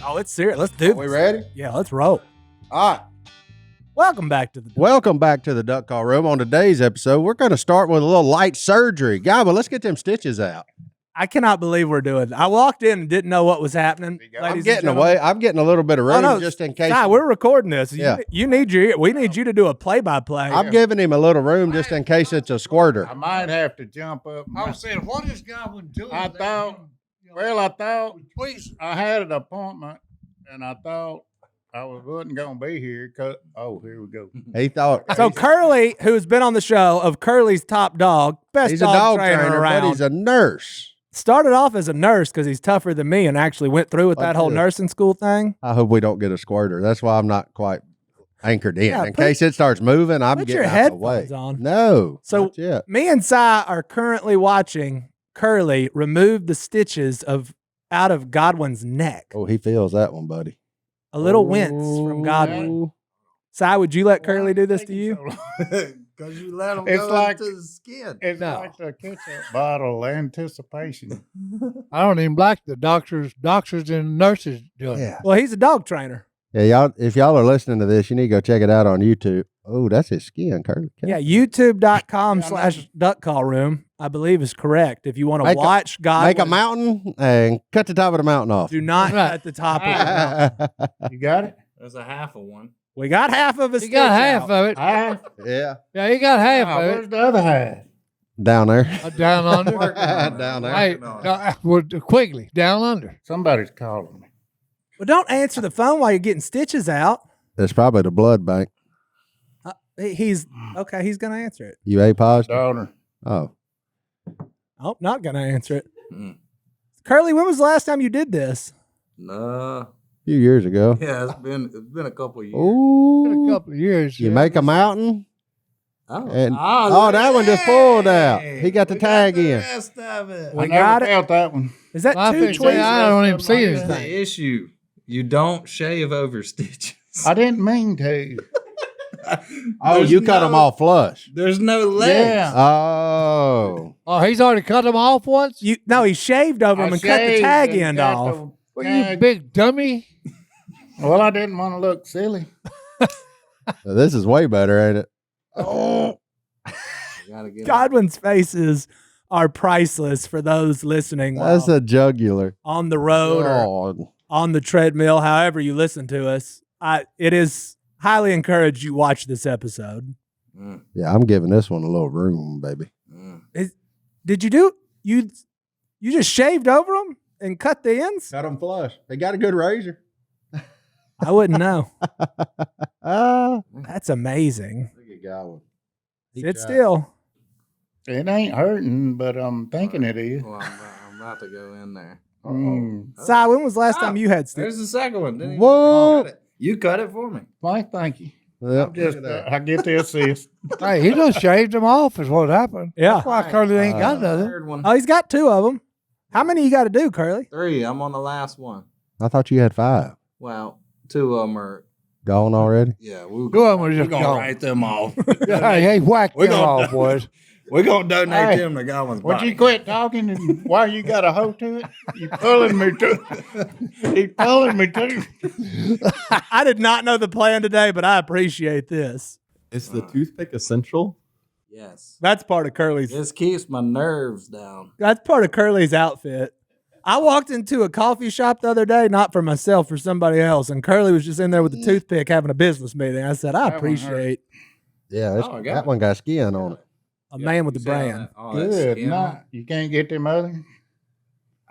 Oh, it's serious. Let's do this. We ready? Yeah, let's roll. All right. Welcome back to the Welcome back to the Duck Call Room. On today's episode, we're going to start with a little light surgery. Godwin, let's get them stitches out. I cannot believe we're doing that. I walked in and didn't know what was happening. I'm getting away. I'm getting a little bit of room just in case. Nah, we're recording this. Yeah. We need you to do a play-by-play. I'm giving him a little room just in case it's a squirter. I might have to jump up. I was saying, what is Godwin doing? I thought I had an appointment, and I thought I wasn't going to be here. Here we go. He thought. So Curly, who's been on the show, of Curly's top dog, best He's a dog dog trainer around. but he's a nurse. Started off as a nurse because he's tougher than me and actually went through with that whole nursing school thing. I hope we don't get a squirter. That's why I'm not quite anchored in. Yeah, in case it starts moving, I'm put getting your out of the way. headphones on. No. So not yet. me and Si are currently watching Curly remove the stitches out of Godwin's neck. Oh, he feels that one, buddy. A little wince from Godwin. Si, would you let Curly do this to you? Because you let him It's go like- into the skin. It's like the ketchup bottle anticipation. I don't even like the doctors and nurses doing it. Yeah. Well, he's a dog trainer. Yeah, y'all. If y'all are listening to this, you need to go check it out on YouTube. Oh, that's his skin, Curly. Yeah, youtube.com/duckcallroom, I believe is correct. If you want to watch Godwin. Make a mountain and cut the top of the mountain off. Do not cut the top of it. You got it? There's a half of one. We got half of his You got half of it. Half? Yeah, Yeah, you got half of Where's it. the other half? down there. Down under. Down there. Hey, Quigley, down under. Somebody's calling me. Well, don't answer the phone while you're getting stitches out. It's probably the blood bank. He's okay. He's going to answer it. You A positive? Daughter. Oh, Oh, not going to answer it. Mm. Curly, when was the last time you did this? Nah. a few years ago. Yeah, it's been a couple of years. Been a Ooh, couple of years. you make a mountain. Oh, And- that one just pulled out. He got the tag in. Rest of it. We I got never it. felt that one. Is that I two think tweezers? I don't even see Here's anything. the issue. You don't shave over stitches. I didn't mean to. Oh, There's you cut them all flush. There's no legs. Yeah. Oh, Oh, he's already cut them off once? No, he shaved over them and cut the shaved tag and end got off. the Well, you tag. big dummy. Well, I didn't want to look silly. this is way better, ain't it? You gotta get Godwin's faces are priceless for those listening That's while a jugular. on the road or Oh, on the treadmill, however you listen to us. It is highly encouraged you watch this episode. Mm, yeah, I'm giving this one a little room, baby. mm. Did you just shaved over them and cut the ends? Cut them flush. They got a good razor. I wouldn't know. Ah, That's amazing. look at Godwin. Sit still. It ain't hurting, but I'm thinking it is. Well, I'm about to go in there. Mm. Si, when was the last time you had There's stitches? the second one. Didn't even Whoa. cut it. You cut it for me. Why, thank you. Yep. I'm just, I get the assist. Hey, he just shaved them off is what happened. Yeah. That's why Curly ain't got nothing. Third one. Oh, he's got two of them. How many you got to do, Curly? 3. I'm on the last one. I thought you had 5. Well, 2 of them are. Gone already? Yeah, we're Two of them are just gonna gone. write them off. Hey, whack We're them gonna- off, boys. We're gonna donate Hey, them to Godwin's Would body. you quit talking and why you got a hoe to it? You pulling me to He's pulling me too. I did not know the plan today, but I appreciate this. Is the toothpick essential? Yes. That's part of Curly's. This keeps my nerves down. That's part of Curly's outfit. I walked into a coffee shop the other day, not for myself, for somebody else, and Curly was just in there with the toothpick having a business meeting. I said, I That one appreciate Yeah, Oh, I got that it. one got skin on it. a man with the You see how brand. that- oh, that Good skin? night. You can't get them other?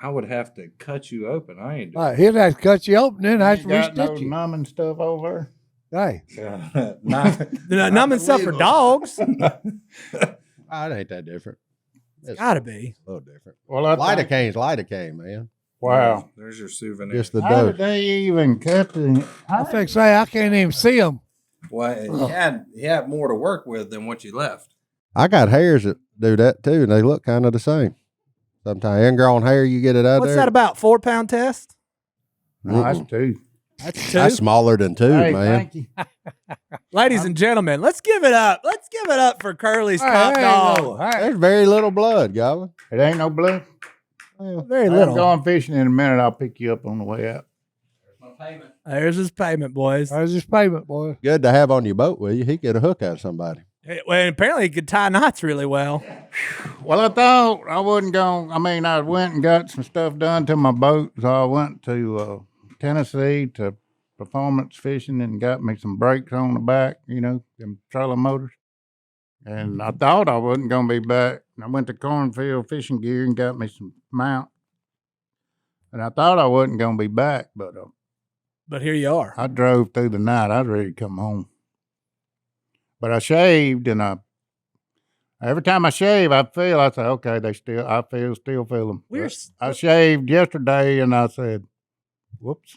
I would have to cut you open. I ain't All right, he'll have to cut you open, then have to You got no restitch you. numbing stuff over Hey, doing not, The numbing stuff for dogs. Oh, it ain't that different. It's Gotta be. a little different. Well, I think, Lidocaine's lidocaine, man. wow. There's your souvenir. Just the How did dose. they even cut the? I think say I can't even see them. Well, he had more to work with than what you left. I got hairs that do that too, and they look kind of the same. Sometimes ingrown hair, you get it out What's there. that about? 4-pound test? No, that's two. That's That's smaller than 2, Hey, man. thank you. Ladies and gentlemen, let's give it up. Let's give it up for Curly's top Hey, dog. no, hey. There's very little blood, Godwin. It ain't no blood. Well, Very I'm little. going fishing in a minute. I'll pick you up on the way out. There's his payment, boys. There's his payment, boy. Good to have on your boat, will you? He get a hook out of somebody. Well, apparently he could tie knots really well. Well, I thought I wasn't going. I mean, I went and got some stuff done to my boat, so I went to Tennessee to performance fishing and got me some brakes on the back, them trailer motors. And I thought I wasn't going to be back. I went to Cornfield Fishing Gear and got me some mount. And I thought I wasn't going to be back, but here you are. I drove through the night. I was ready to come home. But I shaved, and every time I shave, I say, okay, I still feel them. I shaved yesterday, and I said, whoops.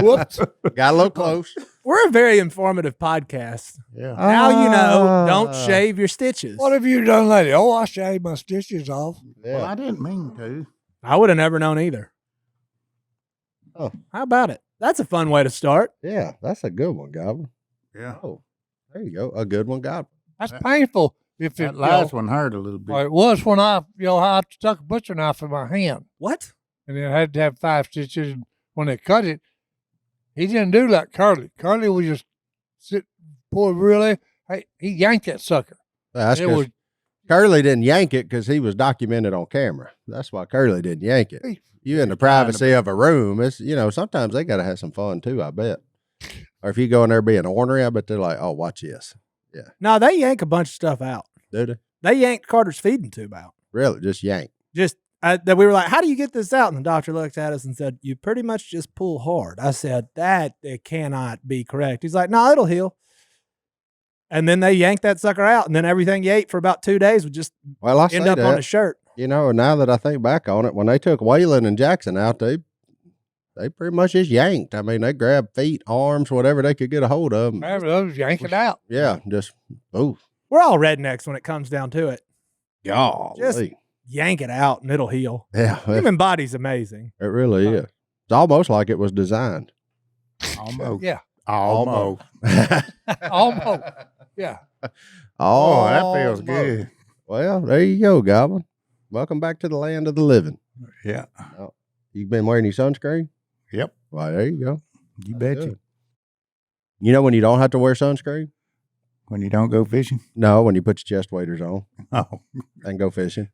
Whoops. Got a little close. We're a very informative podcast. Yeah. Now you know, don't shave your stitches. What have you done lately? Oh, I shaved my stitches off. Yeah. Well, I didn't mean to. I would have never known either. Oh. How about it? That's a fun way to start. Yeah, that's a good one, Godwin. Yeah. Oh, there you go. A good one, Godwin. That's painful. If That it last one hurt a little bit. Well, it was when I stuck a butcher knife in my hand, What? and it had to have 5 stitches. And when they cut it, he didn't do like Curly. Curly would just he yanked that sucker. That's It 'cause was Curly didn't yank it because he was documented on camera. That's why Curly didn't yank it. You in the privacy of a room. It's sometimes they got to have some fun too. I bet. Or if you go in there being ornery, I bet they're like, "Oh, watch this." No, they yank a bunch of stuff out. Do they? They yanked Carter's feeding tube out. Really? Just yank. That we were like, how do you get this out? And the doctor looked at us and said, you pretty much just pull hard. I said, it cannot be correct. He's like, no, it'll heal. And then they yanked that sucker out, and then everything you ate for about 2 days would just end up on his shirt. Now that I think back on it, when they took Waylon and Jackson out, they pretty much just yanked. I mean, they grabbed feet, arms, whatever they could get a hold of. they was yanking out. Yeah, just ooh. We're all rednecks when it comes down to it. Golly. Just yank it out, and it'll heal. Yeah, Human body's amazing. it really is. It's almost like it was designed. Almost. Yeah. Almost. Almost. Yeah. Oh, that feels good. Well, there you go, Goblin. Welcome back to the land of the living. Yeah. You've been wearing your sunscreen? Yep. Well, there you go. You betcha. Good. You know when you don't have to wear sunscreen? When you don't go fishing? No, when you put your chest waders on Oh. and go fishing.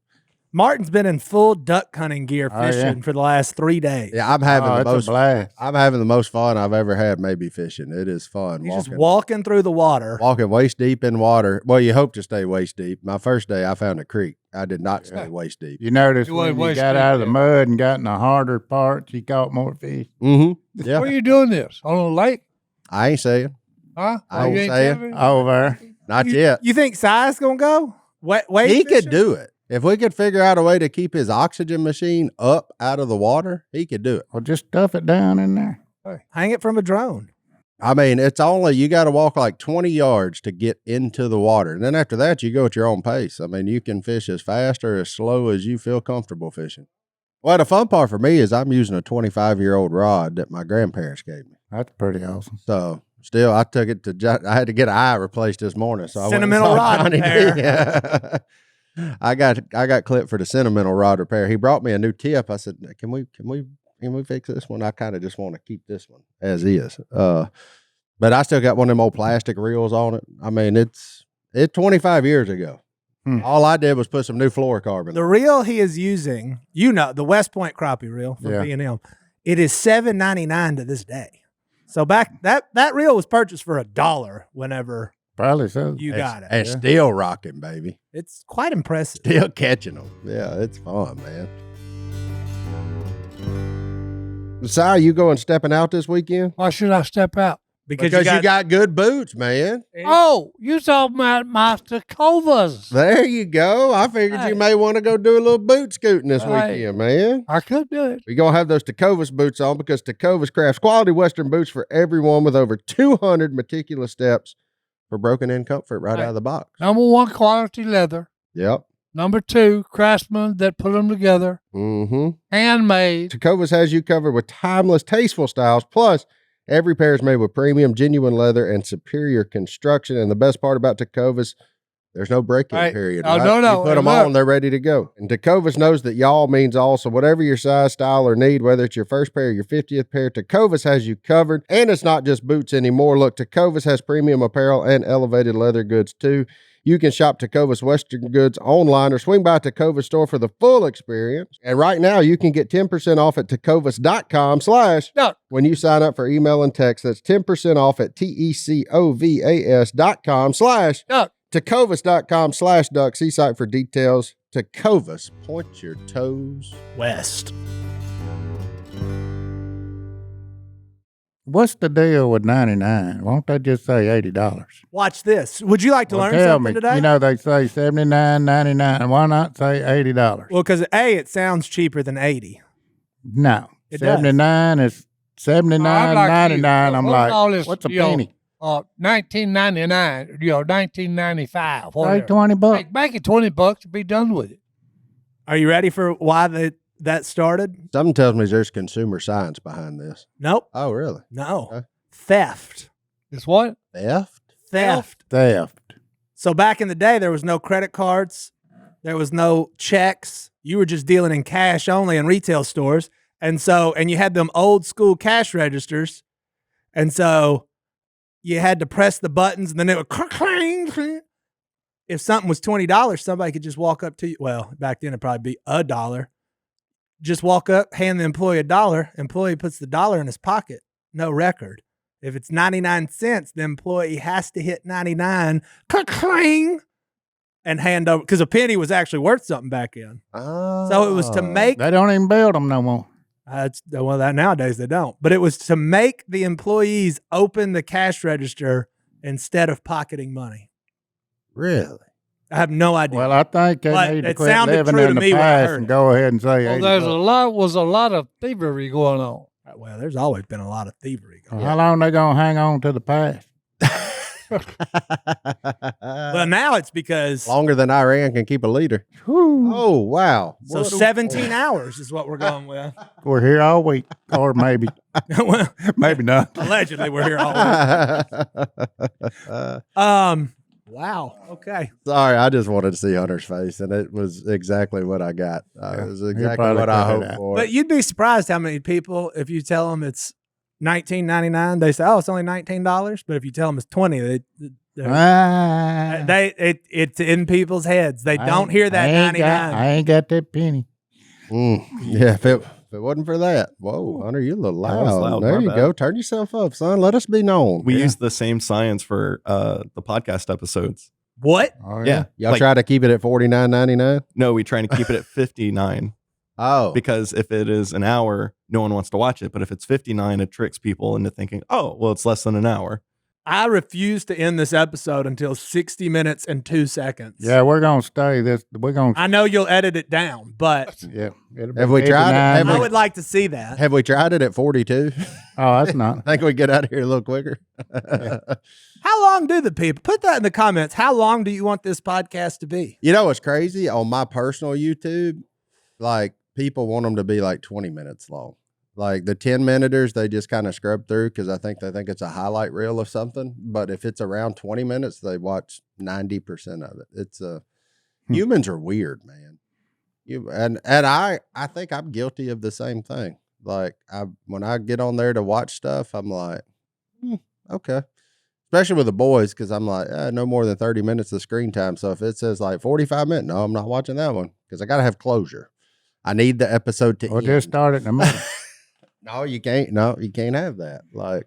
Martin's been in full duck hunting gear Oh, yeah. fishing for the last 3 days. Yeah, I'm having the it's most a blast. I'm having the most fun I've ever had maybe fishing. It is fun. He's just walking through the water. Walking waist deep in water. Well, you hope to stay waist deep. My first day I found a creek. I did not stay waist deep. You notice You when wasn't you wasting got out of the it. mud and got in the harder parts, you caught more fish. Mm-hmm. Yeah. Where are you doing this? On a lake? I ain't saying. Huh? I You ain't ain't saying. telling me? Over there. Not yet. You think Si's going to go? Wait, He could do it. If we could figure out a way to keep his oxygen machine up out of the water, he could do it. Well, just stuff it down in there. Hang it from a drone. I mean, it's only, you got to walk like 20 yards to get into the water. And then after that, you go at your own pace. I mean, you can fish as fast or as slow as you feel comfortable fishing. Well, the fun part for me is I'm using a 25-year-old rod that my grandparents gave me. That's pretty awesome. So still, I took it to, I had to get an eye replaced this morning. So Sentimental rod repair. Yeah. I got clipped for the sentimental rod repair. He brought me a new tip. I said, can we fix this one? I kind of just want to keep this one as is. But I still got one of them old plastic reels on it. I mean, it's 25 years ago. All I did was put some new fluorocarbon. The reel he is using, the West Point crappie reel from B&M, it is $7.99 to this day. So back that reel was purchased for $1 whenever Probably so. you got it. And still rocking, baby. It's quite impressive. Still catching them. Yeah, it's fun, man. Si, you going stepping out this weekend? Why should I step out? Because you got good boots, man. Oh, you talking about my Tecovas. There you go. I figured you Hey. may want to go do a little boot scooting this Hey. weekend, man. I could do it. We're going to have those Tecovas boots on because Tecovas crafts quality Western boots for everyone with over 200 meticulous steps for broken-in comfort right out of the box. Number 1, quality leather. Yep. Number 2, craftsmen that put them together. Mm-hmm. Handmade. Tecovas has you covered with timeless, tasteful styles. Plus, every pair is made with premium, genuine leather and superior construction. And the best part about Tecovas, There's no break-in Right. period. Oh, right? no, no. You put And them look. on, they're ready to go. And Tecovas knows that y'all means all. So whatever your size, style, or need, whether it's your first pair or your 50th pair, Tecovas has you covered. And it's not just boots anymore. Look, Tecovas has premium apparel and elevated leather goods too. You can shop Tecovas Western Goods online or swing by Tecovas store for the full experience. And right now, you can get 10% off at tecovas.com/ No. when you sign up for email and text. That's 10% off at tecovas.com/ No. Tecovas.com/duck. See site for details. Tecovas, point your toes West. What's the deal with 99? Won't they just say $80? Watch this. Would you like to learn Tell something me. today? You know, they say $79.99. Why not say $80? Well, because A, it sounds cheaper than 80. No. It does. 79 is $79.99. I'm like, what's a penny? 1999, 1995. Say Whatever. $20. Make it $20 and be done with it. Are you ready for why that started? Something tells me there's consumer science behind this. Nope. Oh, really? No. Okay. Theft. It's what? Theft? Theft. So back in the day, there was no credit cards. There was no checks. You were just dealing in cash only in retail stores. And you had them old school cash registers. And so you had to press the buttons and then it would clang, clang. If something was $20, somebody could just walk up to you. Well, back then it'd probably be $1. Just walk up, hand the employee $1. Employee puts the $1 in his pocket. No record. If it's 99 cents, the employee has to hit 99, clang, and hand over. Because a penny was actually worth something back then. Oh. So it was to make They don't even build them no more. that nowadays they don't. But it was to make the employees open the cash register instead of pocketing money. Really? I have no idea. Well, I think they But need to it quit sounded living true to in me the when I past heard and it. go ahead and say Well, $80. was a lot of thievery going on. Well, there's always been a lot of thievery going on. How long they gonna hang on to the past? Well, now it's because Longer than Iran can keep a leader. Oh, wow. so What a- 17 hours is what we're going with. We're here all week, or maybe, Well, maybe not. allegedly, we're here all week. Wow. Okay. Sorry, I just wanted to see Hunter's face, and it was exactly what I got. It was exactly probably what I cut it hoped out. for. But you'd be surprised how many people, if you tell them it's $19.99, they say, "Oh, it's only $19." But if you tell them it's 20, it's in people's heads. They don't hear that 99. I ain't got that penny. Yeah, if it wasn't for that, whoa, Hunter, you're a little That was loud. loud, There my you bad. go. Turn yourself up, son. Let us be known. We use the same science for the podcast episodes. What? Oh, Yeah. Y'all Like, try to keep it at $49.99. no, we try to keep it at 59 Oh, because if it is an hour, no one wants to watch it. But if it's 59, it tricks people into thinking, oh, well, it's less than an hour. I refuse to end this episode until 60 minutes and 2 seconds. Yeah, we're gonna stay this. We're gonna. I know you'll edit it down, but Yeah. it'll be Have we tried it? 59. I would like to see that. have we tried it at 42? Oh, that's not. I think we get out of here a little quicker. How long do the people put that in the comments? How long do you want this podcast to be? You know what's crazy? On my personal YouTube, like people want them to be like 20 minutes long. Like the 10-minuters, they just kind of scrub through because I think they think it's a highlight reel of something. But if it's around 20 minutes, they watch 90% of it. It's humans are weird, man. And I think I'm guilty of the same thing. Like when I get on there to watch stuff, I'm like, okay. Especially with the boys, because I'm like, no more than 30 minutes of screen time. So if it says like 45 minutes, no, I'm not watching that one because I got to have closure. I need the episode to We'll end. just start it in a minute. No, you can't. No, you can't have that. Like,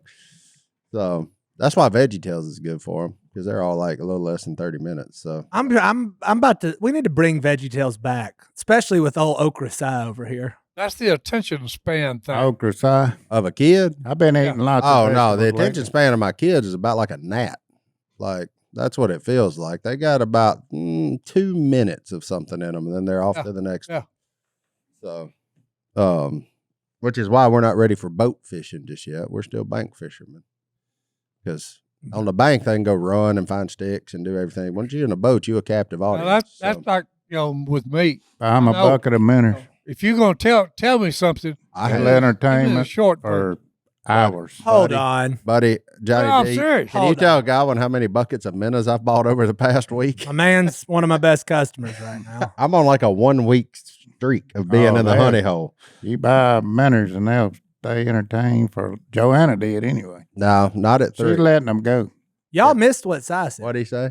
so that's why VeggieTales is good for them because they're all like a little less than 30 minutes. So I'm about to. We need to bring VeggieTales back, especially with old Okra Si over here. That's the attention span thing. Okra Si. of a kid. I've been eating lots Oh of no, the vegetables attention lately. span of my kids is about like a gnat. Like that's what it feels like. They got about 2 minutes of something in them, and then they're off to the next. Yeah. one. So, which is why we're not ready for boat fishing just yet. We're still bank fishermen because on the bank they can go run and find sticks and do everything. Once you're in a boat, you're a captive Well, audience. that's like with me. I'm a I know. bucket of minnows. If you're gonna tell me something, I Little have, give me a entertainment short or hours. Hold buddy. on. Buddy, Johnny No, I'm D, serious. can you Hold tell Godwin how many buckets of minnows I've bought over the past week? My man's one of my best customers right now. I'm on like a 1 week streak of being in the there. honey hole. You buy minnows and they'll stay entertained for Joanna did anyway. No, not at 3. She's letting them go. Y'all missed what Si said. What'd he say?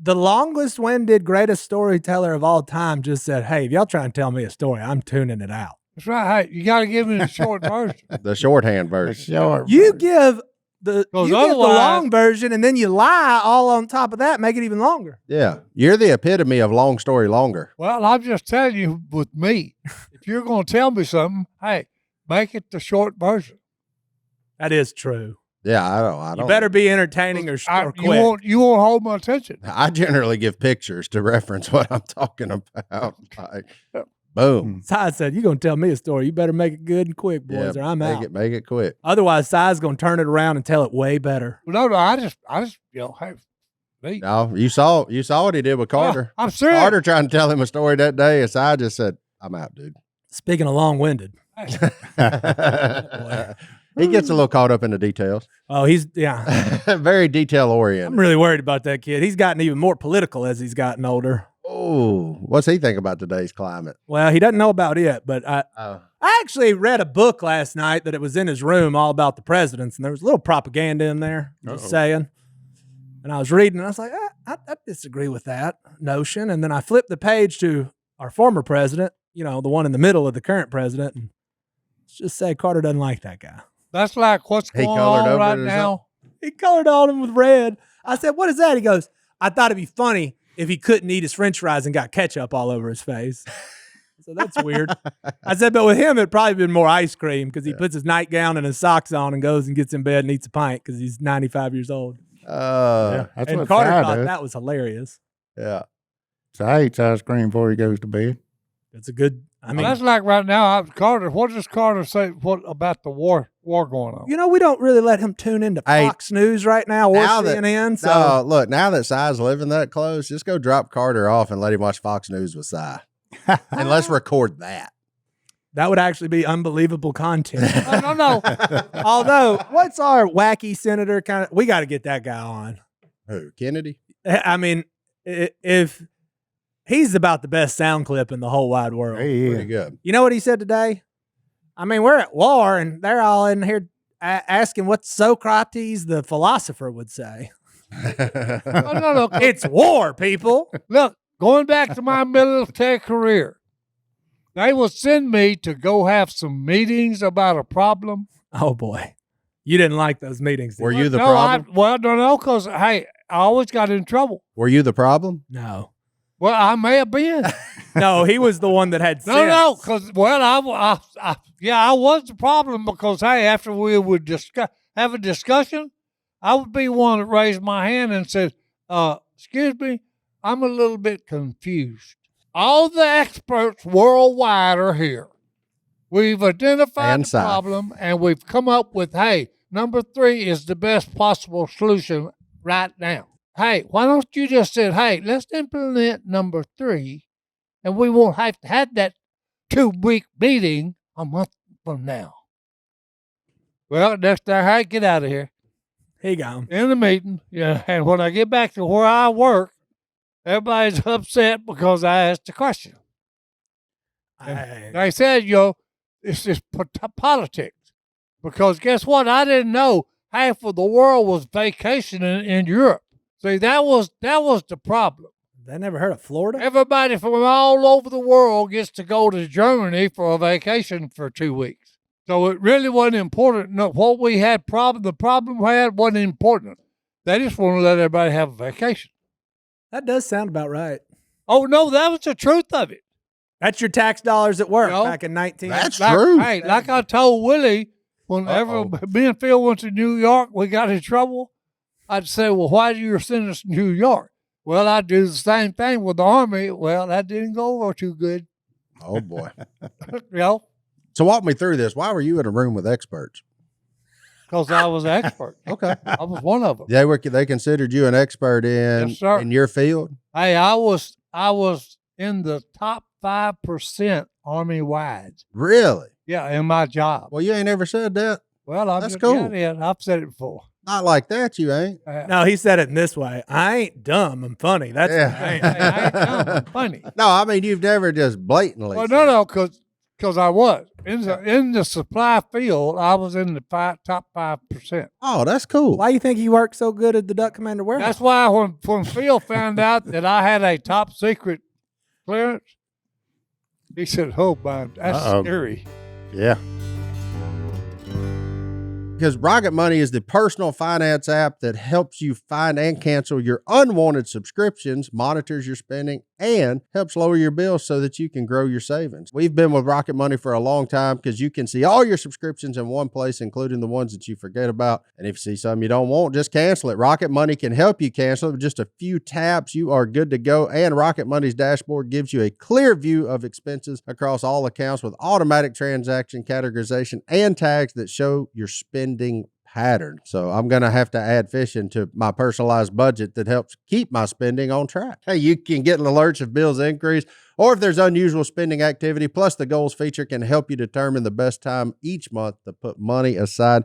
The longest winded, greatest storyteller of all time just said, "Hey, if y'all trying to tell me a story, I'm tuning it out." That's right. Hey, you got to give me the short version. The shorthand The version. short You version. give the otherwise- long version, and then you lie all on top of that, make it even longer. Yeah. You're the epitome of long story longer. Well, I'm just telling you, with me, if you're going to tell me something, hey, make it the short version. That is true. Yeah, I don't. You better be entertaining or quick. You won't hold my attention. I generally give pictures to reference what I'm talking about. Like, boom. Si said, "You gonna tell me a story? You better make it good and quick, boys, or I'm make out. Make it quick. Otherwise, Si's gonna turn it around and tell it way better." No, I just, hey, me. No, you saw what he did with Carter. I'm serious. Carter trying to tell him a story that day, and I just said, "I'm out, dude." Speaking of long-winded, He gets a little caught up in the details. oh, yeah. Very detail I'm oriented. really worried about that kid. He's gotten even more political as he's gotten older. Oh, what's he think about today's climate? Well, he doesn't know about it, but I Oh, actually read a book last night that it was in his room all about the presidents, and there was a little propaganda in there, just saying. And I was reading, and I was like, I disagree with that notion. And then I flipped the page to our former president, the one in the middle of the current president, and let's just say Carter doesn't like that guy. That's like what's He going colored on over right it or now. He colored on him with red. I said, "What is that?" He goes, "I thought it'd be funny if he couldn't eat his French fries and got ketchup all over his face." So that's weird. I said, but with him, it'd probably been more ice cream because he puts his nightgown and his socks on and goes and gets in bed and eats a pint because he's 95 years old. Yeah, that's And what Carter Si thought does. that was hilarious. yeah. Si eats ice cream before he goes to bed. It's a good, I mean, That's like right now, Carter. What does Carter say? What about the war going on? we don't really let him tune into Hey, Fox News right now or now that- CNN. So No, look, now that Si's living that close, just go drop Carter off and let him watch Fox News with Si. And let's record that. that would actually be unbelievable content. No. Although, what's our wacky senator kind of? We got to get that guy on. Who? Kennedy? I mean, if he's about the best sound clip in the whole wide world. He Pretty is. good. You know what he said today? I mean, we're at war, and they're all in here asking what Socrates, the philosopher, would say. No. It's war, people. Look, going back to my military career, they will send me to go have some meetings about a problem. Oh boy, you didn't like those meetings. Did Were you the no, problem? no, because hey, I always got in trouble. Were you the problem? No, Well, I may have been. no, he was the one that had sense. No, because I was the problem because hey, after we would have a discussion, I would be one that raised my hand and said, "Excuse me, I'm a little bit confused. All the experts worldwide are here. We've identified And the Si. problem, and we've come up with hey, number 3 is the best possible solution right now. Hey, why don't you just say, hey, let's implement number 3, and we won't have to have that 2-week meeting a month from now." Well, next day, hey, get out of here. He gone. In the meeting, yeah, and when I get back to where I work, everybody's upset because I asked a question. They said, it's just politics. Because guess what? I didn't know half of the world was vacationing in Europe. See, that was the problem. They never heard of Florida. Everybody from all over the world gets to go to Germany for a vacation for 2 weeks. So it really wasn't important. No, what we had the problem we had wasn't important. They just want to let everybody have a vacation. That does sound about right. Oh no, that was the truth of it. That's your tax dollars at work No. back in 19. That's Like, true. Hey, like I told Willie, whenever me and Phil went to New York, we got in trouble. I'd say, well, why do you send us to New York? Well, I do the same thing with the Army. Well, that didn't go over too good. Oh, boy. So walk me through this. Why were you in a room with experts? Because I was an expert. Okay. I was one of them. They considered you an expert Yes, sir. in your field? Hey, I was in the top 5% Army wide. Really? Yeah, in my job. Well, you ain't ever said that. Well, I'm That's just, cool. Yeah, I've said it before. Not like that, you ain't. No, he said it in this way. I ain't dumb. I'm funny. That's Yeah. what I am. I ain't dumb, I'm funny. No, I mean you've never just blatantly. Well, said no, because I was in the supply field. I was in the top 5%. Oh, that's cool. Why you think he worked so good at the Duck Commander warehouse? That's why when Phil found out that I had a top secret clearance, he said, "Oh, man, that's scary." Yeah. Because Rocket Money is the personal finance app that helps you find and cancel your unwanted subscriptions, monitors your spending, and helps lower your bills so that you can grow your savings. We've been with Rocket Money for a long time because you can see all your subscriptions in one place, including the ones that you forget about. And if you see something you don't want, just cancel it. Rocket Money can help you cancel it with just a few taps. You are good to go. And Rocket Money's dashboard gives you a clear view of expenses across all accounts with automatic transaction categorization and tags that show your spending pattern. So I'm going to have to add fishing to my personalized budget that helps keep my spending on track. Hey, you can get alerts if bills increase or if there's unusual spending activity. Plus, the goals feature can help you determine the best time each month to put money aside.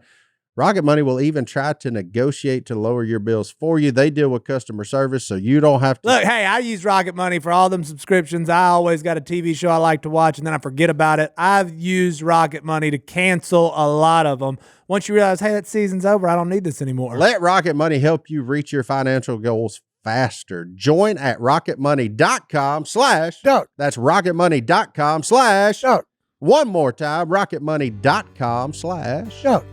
Rocket Money will even try to negotiate to lower your bills for you. They deal with customer service, so you don't have to. Look, hey, I use Rocket Money for all them subscriptions. I always got a TV show I like to watch, and then I forget about it. I've used Rocket Money to cancel a lot of them. Once you realize, hey, that season's over, I don't need this anymore. Let Rocket Money help you reach your financial goals faster. Join at rocketmoney.com/ Duck. That's rocketmoney.com/ Duck. One more time, rocketmoney.com/ Duck.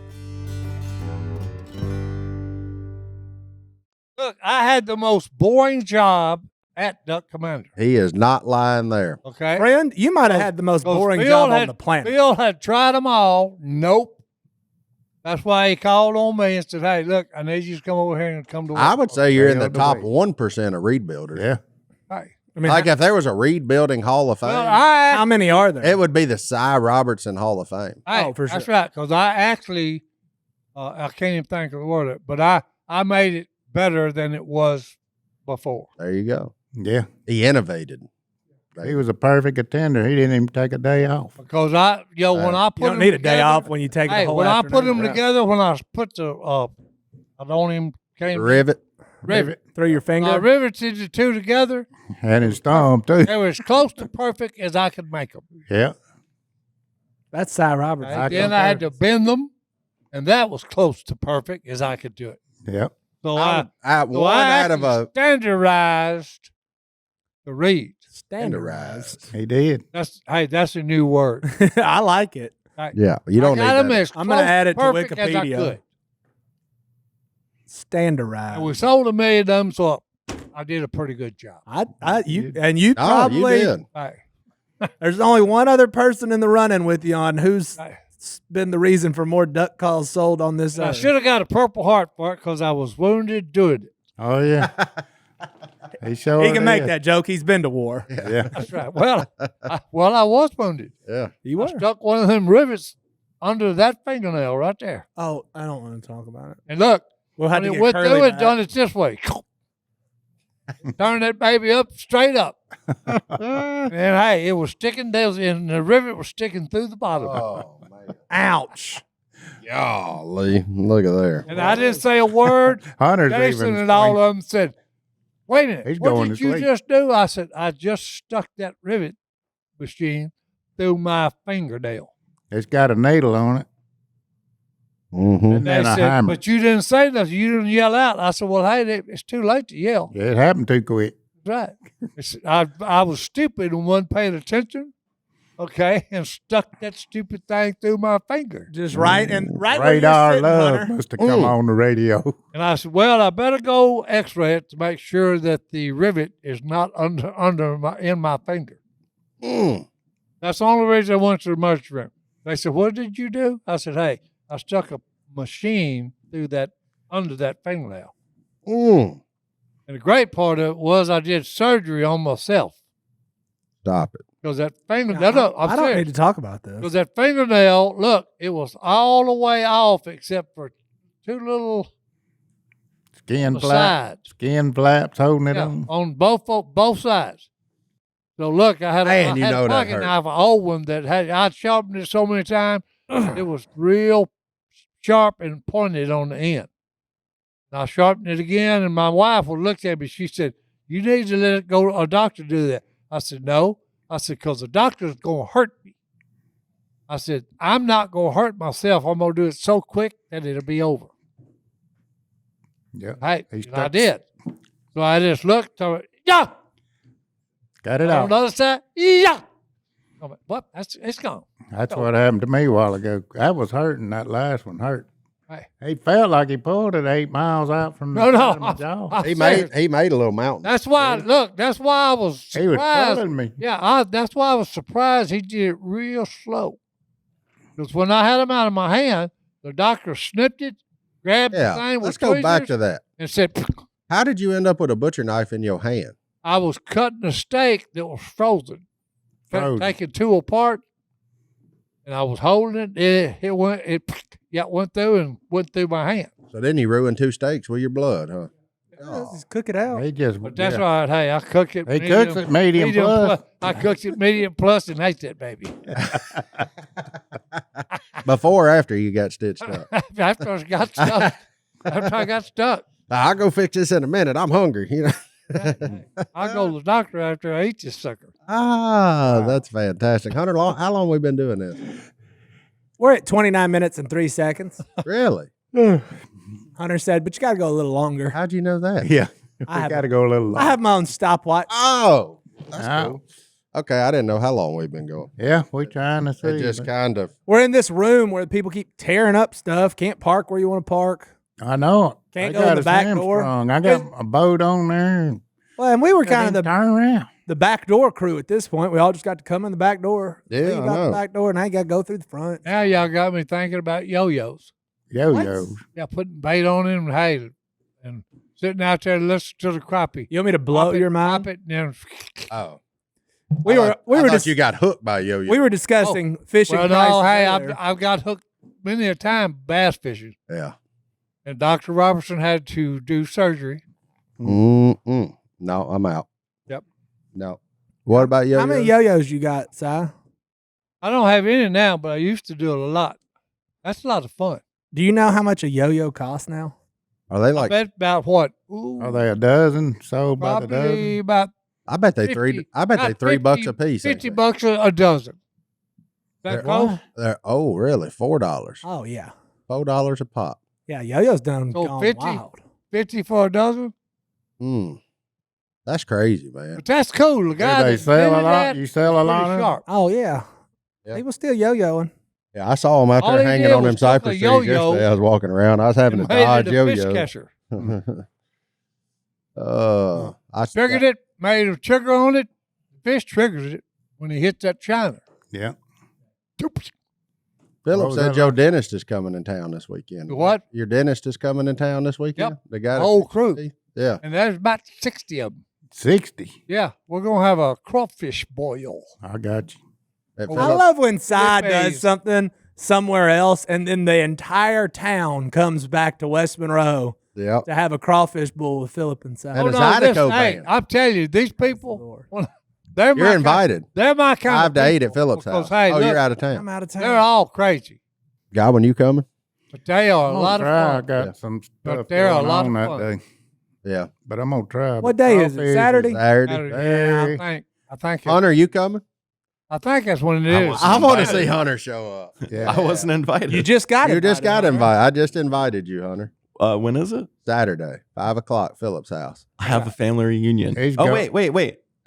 Look, I had the most boring job at Duck Commander. He is not lying there. Okay. Friend, you might have had the most boring job on the planet. Phil had tried them all. Nope. That's why he called on me and said, "Hey, look, I need you to come over here and come to work." I would say you're in the the top way. 1% of reed builders. Yeah. Hey. I mean, Like if there was a reed building Hall of Fame, Well, how many are there? it would be the Si Robertson Hall of Fame. Oh, for That's sure. right. Because I actually, I can't even think of the word, but I made it better than it was before. There you go. Yeah. He innovated. He was a perfect attender. He didn't even take a day off. Because when I put you them don't need a day together- off when you take the Hey, whole when I put afternoon. them together, when I put the, I don't even can't Rivet. rivet. Through your finger. I riveted the two together. And his thumb, too. They were as close to perfect as I could make them. Yeah. That's Si Robertson. And then I had to bend them, and that was close to perfect as I could do it. Yeah. So One I out of a standardized the read. Standardized. He did. That's a new word. I like it. yeah. You don't I got need them that. as I'm gonna close add it to perfect as I Wikipedia. could. Standardized. And we sold 1 million of them, so I did a pretty good job. you Oh, you probably did. Hey, there's only one other person in the running with you on who's hey. been the reason for more duck calls sold on this I earth. should have got a Purple Heart for it because I was wounded doing it. Oh, yeah. He sure He can make did. that joke. He's been to war. Yeah. That's right. Well, I was wounded. Yeah. You I were. stuck one of them rivets under that fingernail right there. Oh, I don't want to talk about it. And look, We'll have when to it get went Curly through it, back. done it this way. Turn that baby up, straight up. And hey, it was sticking down, and the rivet was sticking through the bottom. Oh, man. Ouch. Golly. Look at there. And I didn't say a word. Hunter's Jason even. and all of them said, "Wait a minute, He's what going did to you sleep. just do?" I said, "I just stuck that rivet machine through my fingernail." It's got a needle on it. Mm-hmm. And then They a said, hammer. "But you didn't say nothing. You didn't yell out." I said, "Well, hey, it's too late to yell." Yeah, it happened too quick. Right. I was stupid and wasn't paying attention. Okay, and stuck that stupid thing through my finger. Just right where you're Radar sitting, Love Hunter. must have come on the radio. And I said, "Well, I better go X-ray it to make sure that the rivet is not in my finger." Mm. That's the only reason I went to the emergency room. They said, "What did you do?" I said, "Hey, I stuck a machine through that under that fingernail." Mm. And the great part of it was I did surgery on myself Stop it. because that fingernail. No, I'm I don't serious. need to talk about this. Because that fingernail, look, it was all the way off except for two little on the Skin flaps. sides. Skin flaps holding it Yeah, on. on both sides. So look, I had Man, a you know that pocket hurt. knife, an old one that I'd sharpened it so many times. It was real sharp and pointed on the end. And I sharpened it again, and my wife looked at me. She said, "You need to let it go. A doctor do that." I said, "No." I said, "Because the doctor's going to hurt me." I said, "I'm not going to hurt myself. I'm going to do it so quick that it'll be over." Yeah. Hey, He and I stuck- did. So I just looked. Yeah. Got it On out. the other side, yeah. I went, what? It's gone. That's what happened to me a while ago. I was hurting. That last one hurt. Hey. He felt like he pulled it 8 miles out from the No, side of my no. jaw. He made a little mountain. That's why. Look, that's why I was He was surprised. pulling me. Yeah, that's why I was surprised he did it real slow. Because when I had him out of my hand, the doctor snipped it, grabbed the Yeah, thing with let's go back tweezers, to that. and said, How did you end up with a butcher knife in your hand? I was cutting a steak that was frozen. Frozen. Taking two apart, and I was holding it. It went through and went through my hand. So then you ruined 2 steaks with your blood, huh? Yeah, just cook it out. He just, But that's yeah. all right. Hey, I cook it. He cooks it medium plus. I cooked it medium plus and ate that baby. Before or after you got stitched up? After I got stuck. After I got stuck. I'll go fix this in a minute. I'm hungry. You know. I'll go to the doctor after I eat this sucker. That's fantastic. Hunter, how long we been doing this? We're at 29 minutes and 3 seconds. Really? Hunter said, but you got to go a little longer. How'd you know that? Yeah. I We have, got to go a little I have my own stopwatch. Oh, that's Ah. cool. Okay, I didn't know how long we've been going. Yeah, we trying to see. It just but- kind of. We're in this room where people keep tearing up stuff. Can't park where you want to park. I know it. Can't They go in got the us back door. hamstrung. I got a boat on there. And Well, and we were kind of the turn around. back door crew at this point. We all just got to come in the back door. Yeah, leave I out know. the back door, and I got to go through the front. Now y'all got me thinking about yo-yos. Yo-yos. Yeah, putting bait on him and sitting out there listening to the crappie. You want me to blow Pop it, your mind? pop it, and then Oh. We were I thought just you got hooked by yo-yo. we were discussing fishing. well, no, prices hey, earlier. I've got hooked many a time bass fishing, Yeah. and Dr. Robertson had to do surgery. Mm-mm. No, I'm out. Yep. No. What about yo-yo? How many yo-yos you got, Si? I don't have any now, but I used to do it a lot. That's a lot of fun. Do you know how much a yo-yo costs now? Are they I like? bet about what? Ooh, Are they a dozen? Sold by the probably dozen? about I bet they 50, I bet they not $3 50, a piece. ain't 50 they? bucks a dozen. They're- That close? They're, oh, really? $4. Oh yeah, $4 a pop. yeah. Yo-yos done So gone 50? wild. 50 for a dozen? That's crazy, man. But that's cool. The guy Do they that sell a invented lot? that, You sell a pretty lot of them? sharp. Oh yeah. Yeah. He was still yo-yoing. Yeah, I saw them out All there he hanging did on was them took a cypress trees yo-yo yesterday. I was walking around. I was having to and made it dodge a fish yo-yo. catcher. I Triggered it, made a trigger on it. The fish triggers it when he hits that chiner. Yeah. Phillip What was said that your like? dentist is coming in town this weekend. The what? Your dentist is coming in town this weekend? Yep. The guy The that whole fixed your crew. teeth? Yeah. And there's about 60 of them. 60. Yeah, we're going to have a crawfish boil. I got you. At Oh, I Phillip- love when Si Good does phase. something somewhere else, and then the entire town comes back to West Monroe yeah. to have a crawfish bowl with Phillip and Si. And Oh, a no, Zydeco hey, band. I'm telling you, these people, Lord. they're You're invited. They're my kind 5 of to 8 people at Phillip's because, house. Hey, Oh, look, you're out of I'm town. out of town. they're all crazy, Godwin, you coming? but they are a I'm gonna lot of try. I fun. got Yeah. some But stuff they're a going lot on of that fun. day. Yeah. But I'm going to try. What But day is it? crawfish Saturday? Saturday. Yeah, Very- I think, Hunter, you coming? I think that's what it is. I want to invited. see Hunter show up. Yeah. I wasn't invited. You just got You it. just got invited. I just invited you, Hunter. When is it? Saturday, 5 o'clock, Phillip's house. I have a family reunion. He's Oh go- wait.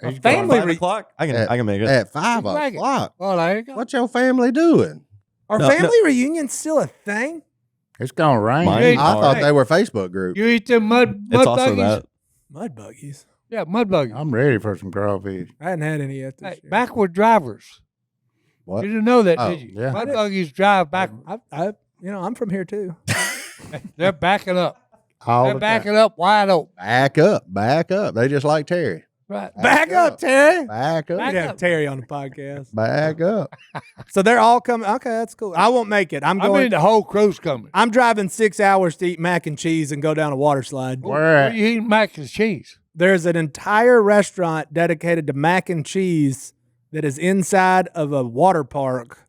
A He's family going- 5 o'clock. I can make it. At 5 Make it. o'clock. Well, there you go. What your family doing? Are No, family reunions still a thing? It's going to rain. Mine Hey, I thought hey. they were Facebook group. You eat them mud It's also buggies? that. Mud buggies. Yeah, mud buggies. I'm ready for some crawfish. I hadn't had any yet this Hey, year. backward drivers. What? You didn't know that, Oh, did you? yeah. Mud buggies drive back. I'm from here too. They're backing up. All They're the backing up wide open. Back up. Back up. They just like Terry. Right. Back up, Terry. Back up. Back We'd have up. Terry on the podcast. Back up. So they're all coming. Okay, that's cool. I won't make it. I'm I going. mean, the whole crew's coming. I'm driving 6 hours to eat mac and cheese and go down a water slide. Where at? You eating mac and cheese? There's an entire restaurant dedicated to mac and cheese that is inside of a water park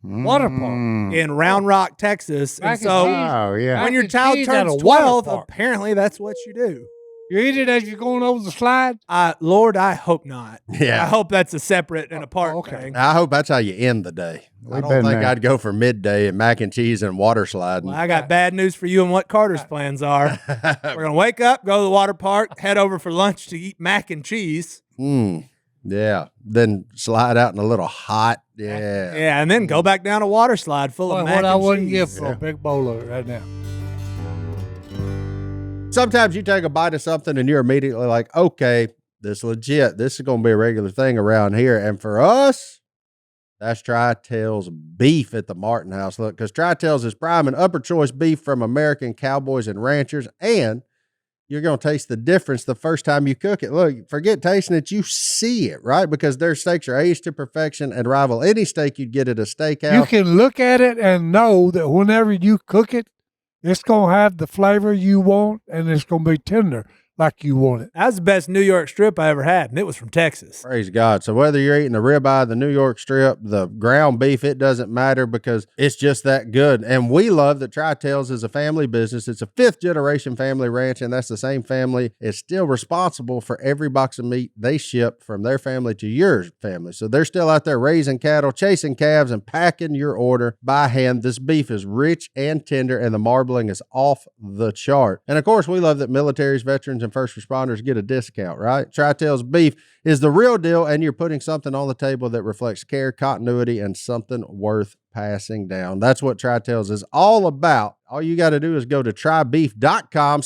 Water park. in Round Rock, Texas. Mac And so and cheese. Oh, yeah. when Mac your and child cheese at turns a water 12, park. apparently that's what you do. You eat it as you're going over the slide? Lord, I hope not. Yeah. I hope that's a separate and apart okay. thing. I hope that's how you end the day. I We've don't been think there. I'd go for midday and mac and cheese and water sliding. Well, I got bad news for you and what Carter's plans are. We're going to wake up, go to the water park, head over for lunch to eat mac and cheese. Yeah. Then slide out in a little hot. Yeah. Yeah, and then go back down a water slide full Boy, of mac what I and wouldn't cheese. give for a big bowl of it right now. Sometimes you take a bite of something and you're immediately like, okay, this is legit. This is going to be a regular thing around here. And for us, that's Tri-Tails beef at the Martin House. Look, because Tri-Tails is prime and upper choice beef from American cowboys and ranchers. And you're going to taste the difference the first time you cook it. Look, forget tasting it. You see it, right? Because their steaks are aged to perfection and rival any steak you'd get at a steakhouse. You can look at it and know that whenever you cook it, it's going to have the flavor you want and it's going to be tender like you want it. That was the best New York strip I ever had, and it was from Texas. Praise God. So whether you're eating the ribeye, the New York strip, the ground beef, it doesn't matter because it's just that good. And we love that Tri-Tails is a family business. It's a 5th generation family ranch, and that's the same family is still responsible for every box of meat they ship from their family to your family. So they're still out there raising cattle, chasing calves, and packing your order by hand. This beef is rich and tender, and the marbling is off the chart. And of course, we love that militaries, veterans, and first responders get a discount, right? Tri-Tails beef is the real deal, and you're putting something on the table that reflects care, continuity, and something worth passing down. That's what Tri-Tails is all about. All you got to do is go to trybeef.com/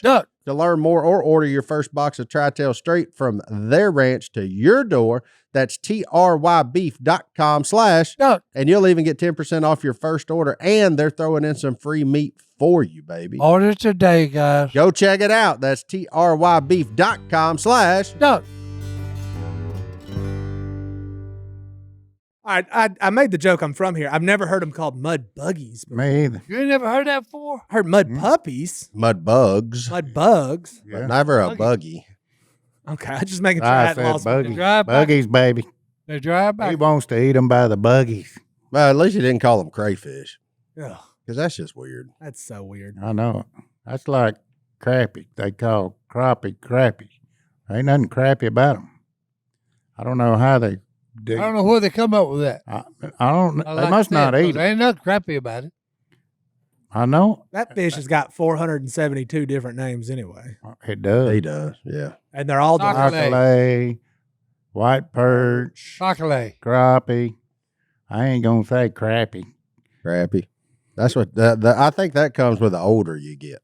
Duck. to learn more or order your first box of Tri-Tails straight from their ranch to your door. That's trybeef.com/ Duck. and you'll even get 10% off your first order, and they're throwing in some free meat for you, baby. Order today, guys. Go check it out. That's trybeef.com/ Duck. All right, I made the joke I'm from here. I've never heard them called mud buggies. But Me either. You ain't never heard that before? I heard mud puppies, mud bugs, mud bugs. but never a buggy. Okay, I'm just making sure I I hadn't said lost my buggies. Drive back. Buggies, baby. They drive He back. wants to eat them by the buggies. Well, at least you didn't call them crayfish, Ugh, because that's just weird. that's so weird. I know it. That's like crappie. They call crappie. Ain't nothing crappy about them. I don't know how they do. I don't know where they come up with that. I don't. I They like must that, not 'cause eat it. There ain't nothing crappy about it. I know That fish has got 472 different names anyway, it does. He does, yeah. and they're all different. Chocolate. Chocolate, white perch, Chocolate. crappie. I ain't gonna say crappy. Crappy. That's what I think that comes with the older you get.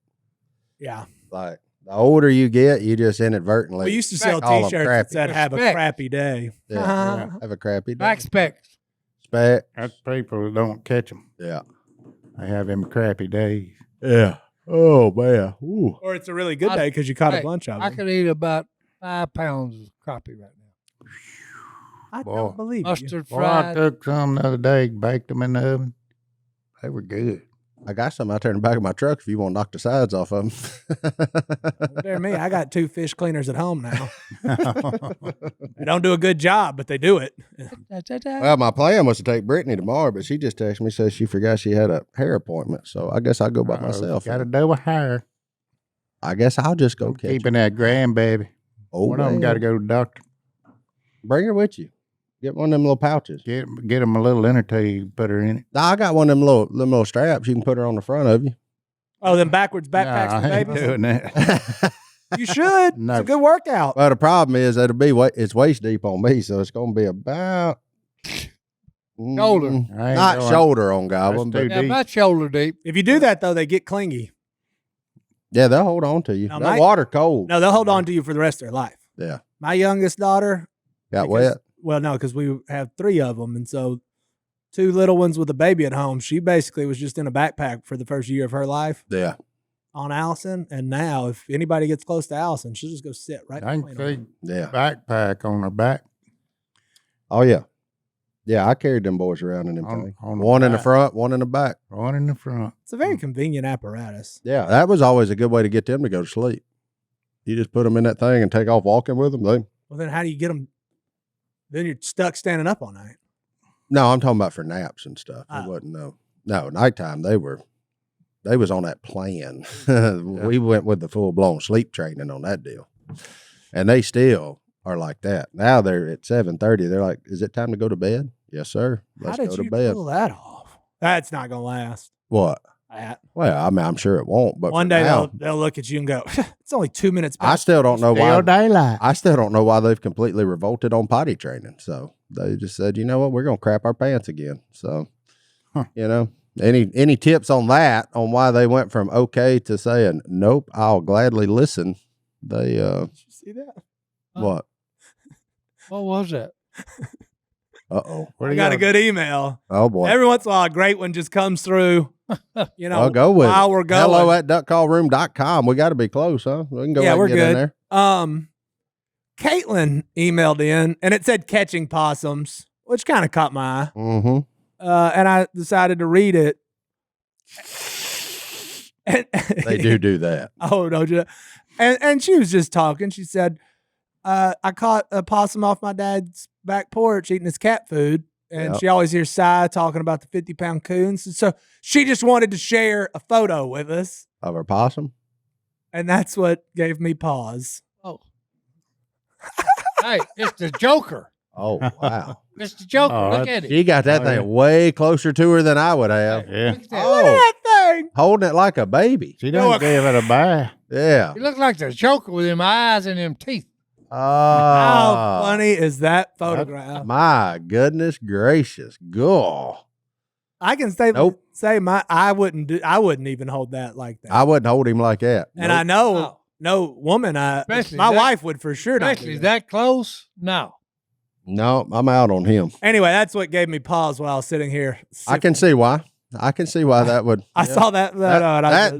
Yeah, Like the older you get, you just inadvertently we used to sell call 'em T-shirts that crappy. said "Have a Respect. crappy day." Yeah, have a crappy day. Back specs. Spec. That's people who don't catch them. Yeah. They have them crappy days. Yeah. Oh man. Ooh. Or it's a really good I- day because you caught a Hey, bunch of I them. could eat about 5 pounds of crappie right now. I Boy. don't believe you. Mustard Well, I fried. took some the other day, baked them in the oven. They were good. I got some out there in the back of my truck if you want to knock the sides off of them. Dear me, I got 2 fish cleaners at home now. They don't do a good job, but they do it. Well, my plan was to take Brittany tomorrow, but she just texted me, says she forgot she had a hair appointment. So I guess I'll go by myself. Got to do with hair. I guess I'll just go catch Keeping that grandbaby. Oh, One of them got to go to the doctor. Bring her with you. Get one of them little pouches. Get them a little inner tube, put her in it. Nah, I got one of them little straps. You can put her on the front of you. Oh, then backwards backpacks Nah, for I ain't babies. doing that. You should. No. It's a good workout. Well, the problem is that it's waist deep on me, so it's going to be about Shoulder. Mm, I ain't not going- shoulder on Godwin, That's but too Yeah, deep. about shoulder deep. If you do that though, they get clingy. yeah, they'll hold on to you. Now, that my- water cold. No, they'll hold on to you for the rest of their life. Yeah, My youngest daughter got because- wet. Well, no, because we have 3 of them, and so 2 little ones with a baby at home. She basically was just in a backpack for the first year of her life Yeah, on Allison, and now if anybody gets close to Allison, she'll just go sit right I between them. can see yeah. backpack on her back. Oh yeah, yeah. I carried them boys around in them On- things. on the One in the back. front, one in the back. One in the front. It's a very convenient apparatus. Yeah, that was always a good way to get them to go to sleep. You just put them in that thing and take off walking with them. Well, then how do you get them? Then you're stuck standing up all night. No, I'm talking about for naps and stuff. It Oh. wasn't no nighttime. They was on that plan. We went with the full blown sleep training on that deal, and they still are like that. Now they're at 7:30. They're like, "Is it time to go to bed?" Yes, sir. Let's How go did to you bed. pull that off? That's not gonna last. What? That. Well, I mean, I'm sure it won't. But One for day now, they'll look at you and go, "It's only 2 minutes." I still don't know Still why. daylight. I still don't know why they've completely revolted on potty training. So they just said, you know what, we're gonna crap our pants again. So, you know, any tips on that, on why they went from okay to saying nope, I'll gladly listen. They Did you see that? what? What was that? Uh-oh. I got a good email. Oh boy. Every once in a while, a great one just comes through. You know, I'll go with while it. we're going. Hello at duckcallroom.com. We got to be close, huh? We can go ahead we're and get in good. there. Caitlin emailed in, and it said catching possums, which kind of caught my eye. Mm-hmm. And I decided to read it. And They do that. Oh no! And she was just talking. She said, "I caught a possum off my dad's back porch eating his cat food." And Yep. she always hears Si talking about the 50-pound coons. And so she just wanted to share a photo with us. Of our possum? And that's what gave me pause. Oh. Hey, it's the Joker. Oh, wow. It's the Joker. Oh, Look at it. She got that Oh, thing yeah. way closer to her than I would have. Yeah. Look at that. Oh. Look at that thing. Holding it like a baby. She done gave it a bath. Yeah. He looked like the Joker with them eyes and them teeth. How funny is that photograph? My goodness gracious. Go. I can say Nope. I wouldn't even hold that like that. I wouldn't hold him like that. And Nope. I know No. no woman, Especially my that- wife would for sure not do Especially that. that close. No. No, I'm out on him. Anyway, that's what gave me pause while I was sitting here. I can see why. I can see why that would. I yeah. saw that.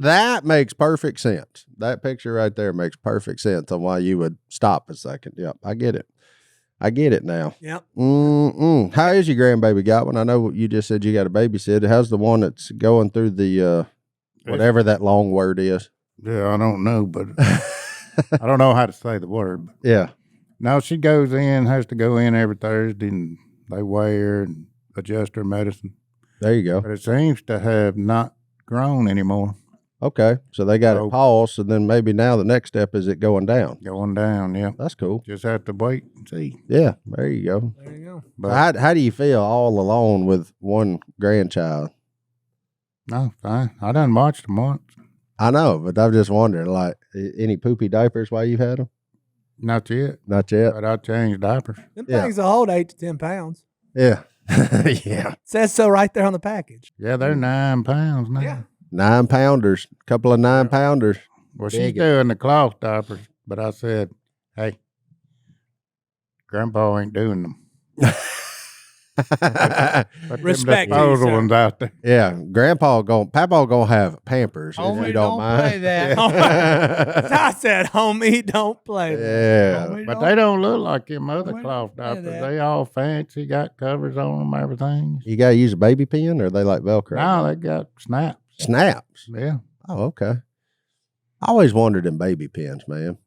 That makes perfect sense. That picture right there makes perfect sense on why you would stop a second. Yep, I get it. I get it now. Yep. How is your grandbaby, Godwin? I know you just said you got a babysitter. How's the one that's going through the whatever that long word is? Yeah, I don't know, but I don't know how to say the word. But Yeah. no, she goes in, has to go in every Thursday, and they weigh her and adjust her medicine. There you go. But it seems to have not grown anymore. Okay. So they got So- it paused, and then maybe now the next step is it going down. Going down, yeah. That's cool. Just have to wait and see. Yeah. There you go. There you go. But How do you feel all alone with one grandchild? no, fine. I done watched them once. I know, but I'm just wondering, like, any poopy diapers while you've had them? Not yet, Not yet. but I changed diapers. Them Yeah. things will hold 8 to 10 pounds. Yeah. Yeah. It says so right there on the package. Yeah, they're 9 pounds now. Yeah. 9 pounders, couple of 9 pounders. Well, she's Big. doing the cloth diapers, but I said, hey, Grandpa ain't doing them. Put Respect them you, disposal sir. ones out there. Yeah, Papa gonna have Pampers if Homie, you don't don't mind. play that. I said, homie, don't play that. Yeah, Homie, But they don't look like them other Homie, cloth don't play diapers. that. They all fancy, got covers on them, everything. you gotta use a baby pen, or they like Velcro? Now they got snaps. Snaps. Yeah. Oh, okay. I always wondered in baby pens, man.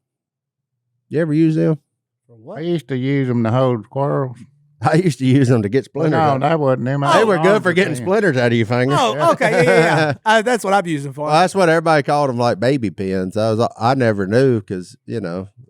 You ever use them? For I what? used to use them to hold squirrels. I used to use them to get Well, splinters. no, out. that wasn't them. They were good Arms for were getting thin. splinters out of your finger. Oh, okay. Yeah. That's what I'm using for. Well, that's what everybody called them, like baby pens. I never knew because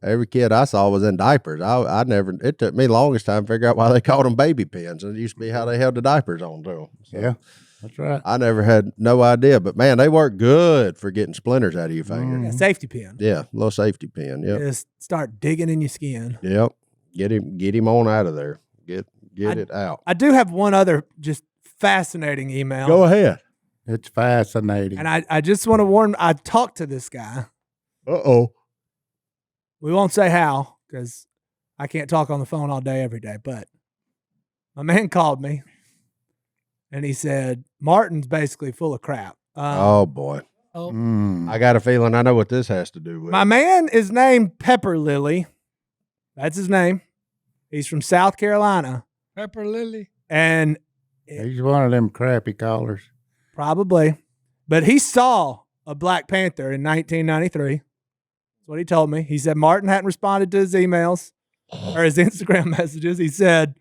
every kid I saw was in diapers. I never. It took me the longest time to figure out why they called them baby pens. It used to be how they held the diapers on to them. So Yeah, that's right. I never had no idea, but man, they work good for getting splinters out of your finger. Yeah, safety pin. Yeah, little safety pin. Yep, Just start digging in your skin. yep. Get him on out of there. Get it out. I do have one other just fascinating email. Go ahead. It's fascinating. And I just want to warn, I talked to this guy. Uh-oh. We won't say how because I can't talk on the phone all day, every day. But my man called me and he said, Martin's basically full of crap. Oh boy. Oh, Mm. I got a feeling I know what this has to do with. My man is named Pepper Lily. That's his name. He's from South Carolina. Pepper Lily. And He's one of them crappy callers. probably, but he saw a Black Panther in 1993. That's That's what he told me. He said Martin hadn't responded to his emails or his Instagram messages. He said,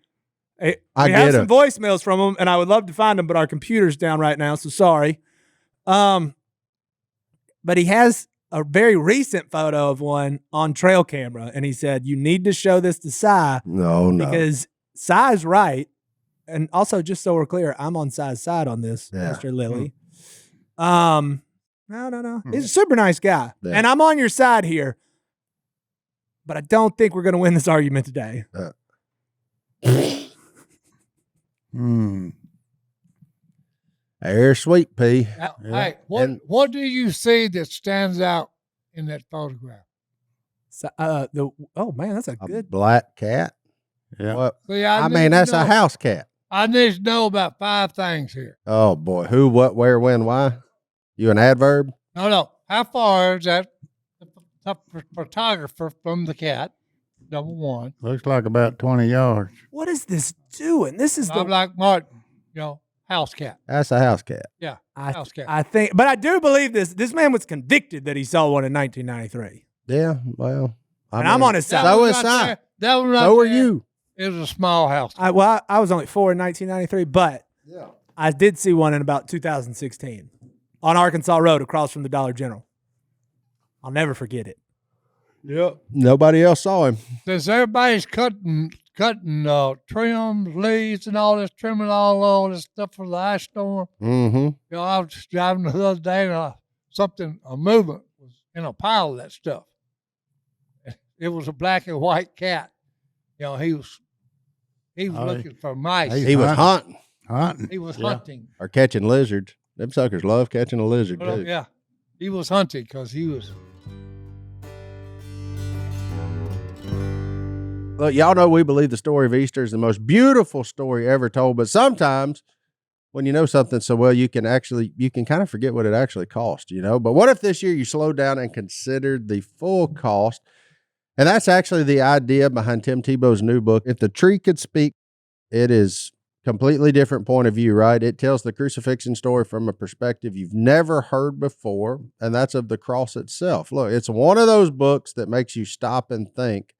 hey, we have some voicemails from him, and I would love to find them, but our computer's down right now, so sorry. But he has a very recent photo of one on trail camera, and he said, you need to show this to Si. No. Because Si's right. And also, just so we're clear, I'm on Si's side on this, Mr. Lilly. No. He's a super nice guy. Yeah. And I'm on your side here. But I don't think we're going to win this argument today. Air sweet pea. Hey, what do you see that stands out in that photograph? So, oh, man, that's a good. Black cat. Yeah. What? See, I mean, that's a house cat. I need to know about 5 things here. Oh, boy. Who, what, where, when, why? You an adverb? No. How far is that photographer from the cat? Number 1. Looks like about 20 yards. What is this doing? This is I'm like Martin, house cat. That's a house cat. Yeah, house cat. I think, but I do believe this. This man was convicted that he saw one in 1993. Yeah, well. I'm on his side. So is Si. That one right So are there, you. It was a small house. I was only 4 in 1993, but I did see one in about 2016 on Arkansas Road across from the Dollar General. I'll never forget it. Yep. Nobody else saw him. Since everybody's cutting trims, leaves, and all this, trimming all this stuff for the ice storm. Mm-hmm. I was just driving the other day, and a movement was in a pile of that stuff. It was a black and white cat. He was looking for mice. He was hunting. He was hunting. Or catching lizards. Them suckers love catching a lizard, too. Yeah. He was hunting because he was. Look, y'all know we believe the story of Easter is the most beautiful story ever told, but sometimes when you know something so well, you can kind of forget what it actually cost, But what if this year you slowed down and considered the full cost? And that's actually the idea behind Tim Tebow's new book, If the Tree Could Speak. It is completely different point of view, right? It tells the crucifixion story from a perspective you've never heard before, and that's of the cross itself. Look, it's one of those books that makes you stop and think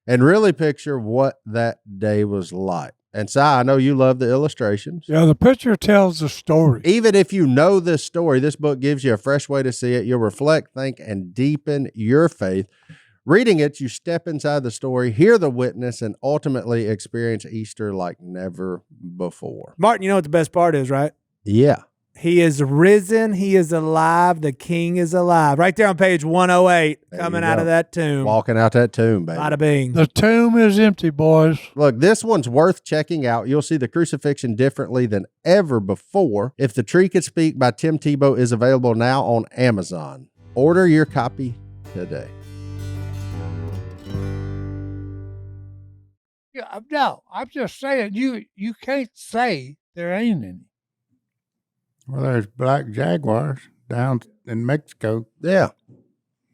and really picture what that day was like. And Si, I know you love the illustrations. Yeah, the picture tells the story. Even if you know this story, this book gives you a fresh way to see it. You'll reflect, think, and deepen your faith. Reading it, you step inside the story, hear the witness, and ultimately experience Easter like never before. Martin, you know what the best part is, right? Yeah. He is risen. He is alive. The King is alive. Right there on page 108, coming out of that tomb. Walking out that tomb, baby. Bada bing. The tomb is empty, boys. Look, this one's worth checking out. You'll see the crucifixion differently than ever before. If the Tree Could Speak by Tim Tebow is available now on Amazon. Order your copy today. Yeah, no, I'm just saying you can't say there ain't any. Well, there's black jaguars down in Mexico. Yeah,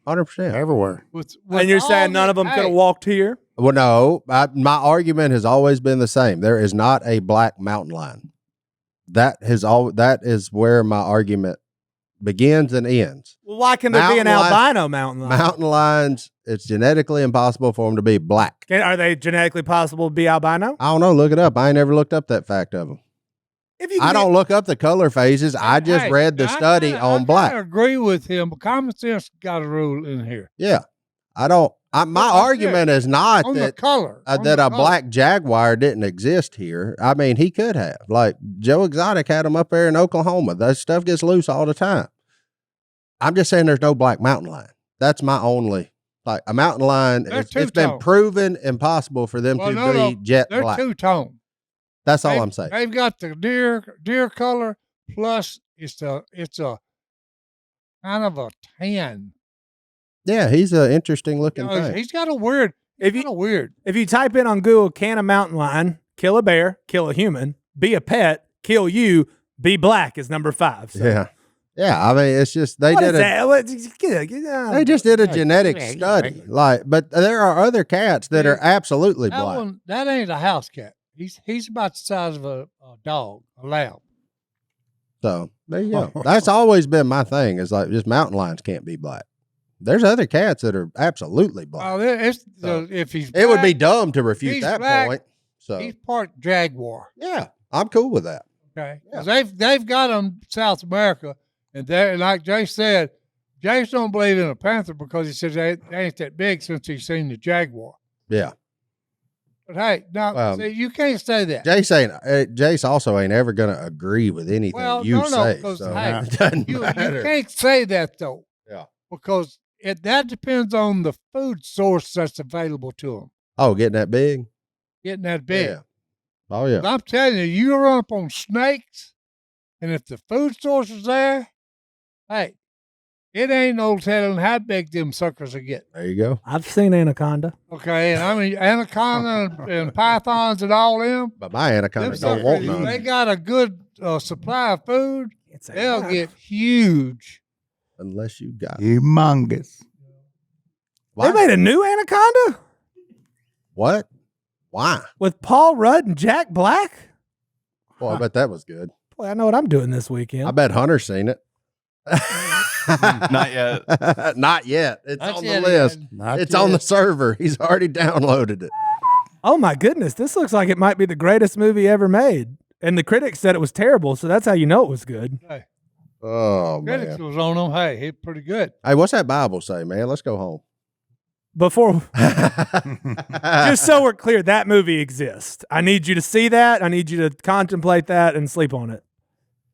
100%. Everywhere. And you're saying none of them could have walked here? Well, no, my argument has always been the same. There is not a black mountain lion. That is where my argument begins and ends. Well, why can there be an albino mountain lion? Mountain lions, it's genetically impossible for them to be black. Are they genetically possible to be albino? I don't know. Look it up. I ain't never looked up that fact of them. I don't look up the color phases. I just read the study on black. I agree with him, but common sense got a rule in here. Yeah. My argument is not on that the color that a black jaguar didn't exist here. I mean, he could have. Like Joe Exotic had them up there in Oklahoma. That stuff gets loose all the time. I'm just saying there's no black mountain lion. That's my only. Like a mountain lion, it's been proven impossible for them to be jet black. They're two-tone. That's all I'm saying. They've got the deer color, plus it's a kind of a tan. Yeah, he's an interesting looking thing. He's got a weird. If you type in on Google, can a mountain lion kill a bear, kill a human, be a pet, kill you, be black is number 5. So. Yeah. Yeah, I mean, it's just they just did a genetic study. But there are other cats that are absolutely black. That ain't a house cat. He's about the size of a dog, a lamb. So there you go. That's always been my thing. Is like just mountain lions can't be black. There's other cats that are absolutely black. Oh, if he's It would be black, dumb to refute he's that black, point. So he's part Jaguar. yeah, I'm cool with that. Okay, 'cause they've got them South America, and they like Jay said, Jace don't believe in a panther because he says they ain't that big since he's seen the Jaguar. Yeah. But hey, now see, you can't say that. Jace also ain't ever gonna agree with anything you say. Because So hey, it doesn't you matter. can't say that though. Yeah. Because that depends on the food source that's available to them. Oh, getting that big? Getting that big. Yeah. Oh yeah. I'm telling you, you run up on snakes, and if the food source is there, hey, it ain't no telling how big them suckers will get. There you go. I've seen anaconda. Okay, and I mean anaconda and pythons and all them. But my anaconda Them don't want suckers, none. they got a good supply of food. It's a They'll get huge. Unless you got Humongous. They made a new anaconda what? Why? with Paul Rudd and Jack Black. Well, I bet that was good. Boy, I know what I'm doing this weekend. I bet Hunter's seen it. Not yet. Not yet. It's Not on yet, the list. Not It's yet. on the server. He's already downloaded it. Oh my goodness, this looks like it might be the greatest movie ever made. And the critics said it was terrible, so that's how you know it was good. Hey, Oh critics man. was on them. Hey, it's pretty good. Hey, what's that Bible say, man? Let's go home. Before, just so we're clear, that movie exists. I need you to see that. I need you to contemplate that and sleep on it.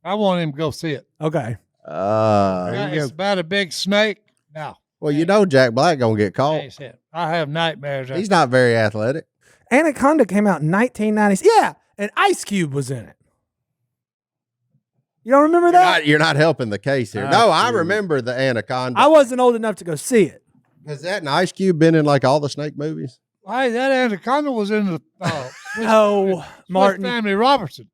I want him to go see it. Okay. It's about a big snake. Now, Well, you know Jack Black gonna get caught. hey, shit, I have nightmares. He's not very athletic. Anaconda came out in 1990s. Yeah, and Ice Cube was in it. You don't remember that? You're not helping the case here. No, I remember the Anaconda. I wasn't old enough to go see it. Has that and Ice Cube been in like all the snake movies? Hey, that anaconda was in the Oh, Martin. Family Robertson.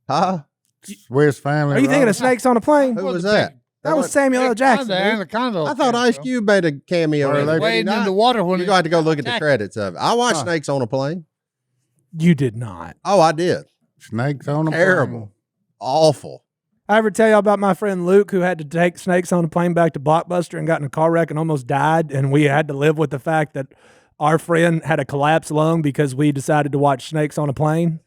Huh? Swiss Family. Are you thinking of Robertson. Snakes on a Plane? Who was that? That was Samuel L. Jackson. The dude. anaconda. I thought Ice Cube made a cameo. Or in they it. Did he wading in not? the water when You're going to have to go look at the attacked. credits of it. I watched Snakes on a Plane. You did not. Oh, I did. Snakes on a Terrible. Awful. I ever tell you about my friend Luke who had to take Snakes on a Plane back to Blockbuster and got in a car wreck and almost died, and we had to live with the fact that our friend had a collapsed lung because we decided to watch Snakes on a Plane.